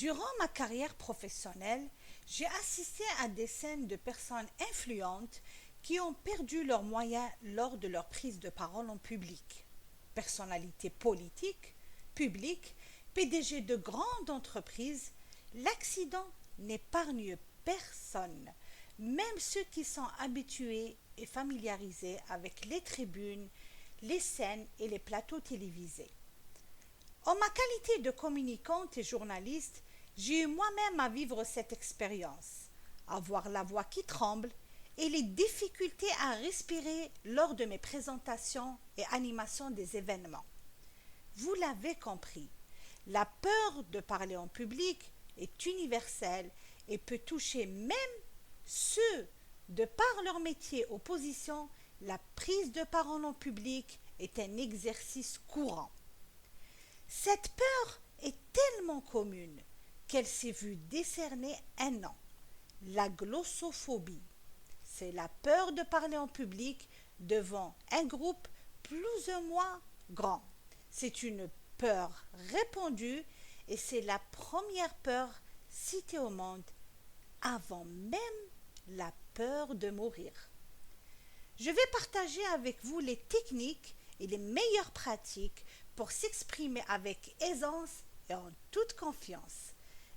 Durant ma carrière professionnelle, j'ai assisté à des scènes de personnes influentes qui ont perdu leurs moyens lors de leur prise de parole en public. Personnalités politiques, publiques, PDG de grandes entreprises, l'accident n'épargne personne, même ceux qui sont habitués et familiarisés avec les tribunes, les scènes et les plateaux télévisés. En ma qualité de communicante et journaliste, j'ai eu moi-même à vivre cette expérience, avoir la voix qui tremble et les difficultés à respirer lors de mes présentations et animations des événements. Vous l'avez compris, la peur de parler en public est universelle et peut toucher même ceux, de par leur métier ou position, la prise de parole en public est un exercice courant. Cette peur est tellement commune qu'elle s'est vue décerner un nom, la glossophobie. C'est la peur de parler en public devant un groupe plus ou moins grand. C'est une peur répandue et c'est la première peur citée au monde avant même la peur de mourir. Je vais partager avec vous les techniques et les meilleures pratiques pour s'exprimer avec aisance et en toute confiance.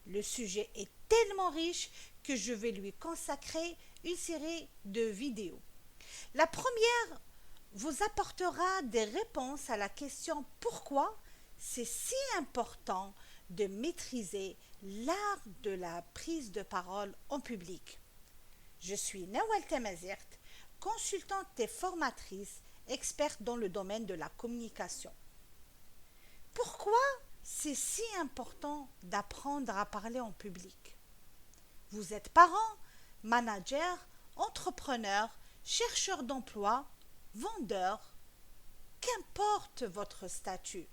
Le sujet est tellement riche que je vais lui consacrer une série de vidéos. La première vous apportera des réponses à la question pourquoi c'est si important de maîtriser l'art de la prise de parole en public. Je suis Nawal Tamazirt, consultante et formatrice, experte dans le domaine de la communication. Pourquoi c'est si important d'apprendre à parler en public? Vous êtes parent, manager, entrepreneur, chercheur d'emploi, vendeur, qu'importe votre statut.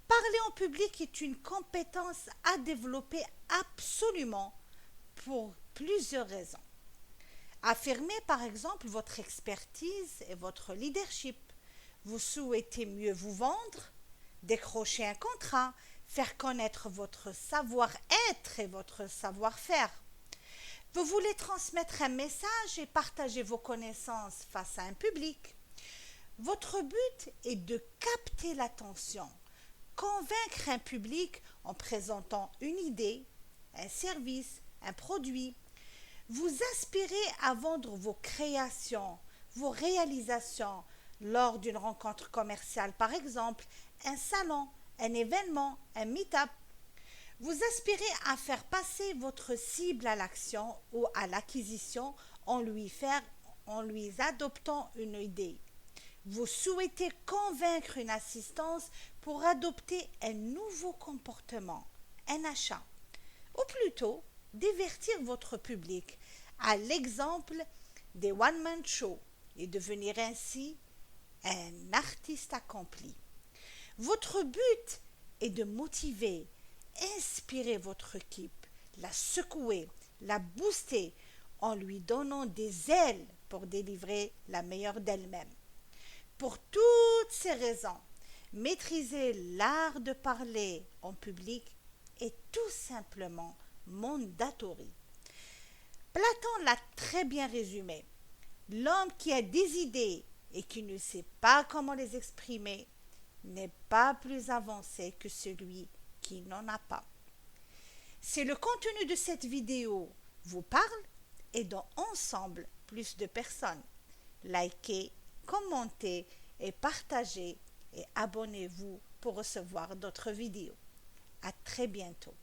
Parler en public est une compétence à développer absolument pour plusieurs raisons. Affirmer par exemple votre expertise et votre leadership. Vous souhaitez mieux vous vendre, décrocher un contrat, faire connaître votre savoir-être et votre savoir-faire. Vous voulez transmettre un message et partager vos connaissances face à un public. Votre but est de capter l'attention, convaincre un public en présentant une idée, un service, un produit. Vous aspirez à vendre vos créations, vos réalisations lors d'une rencontre commerciale par exemple, un salon, un événement, un meet-up. Vous aspirez à faire passer votre cible à l'action ou à l'acquisition en lui adoptant une idée. Vous souhaitez convaincre une assistance pour adopter un nouveau comportement, un achat, ou plutôt divertir votre public à l'exemple des one-man shows et devenir ainsi un artiste accompli. Votre but est de motiver, inspirer votre équipe, la secouer, la booster en lui donnant des ailes pour délivrer la meilleure d'elle-même. Pour toutes ces raisons, maîtriser l'art de parler en public est tout simplement mandatory. Platon l'a très bien résumé. L'homme qui a des idées et qui ne sait pas comment les exprimer n'est pas plus avancé que celui qui n'en a pas. Si le contenu de cette vidéo vous parle, aidons ensemble plus de personnes. Likez, commentez et partagez et abonnez-vous pour recevoir d'autres vidéos. À très bientôt.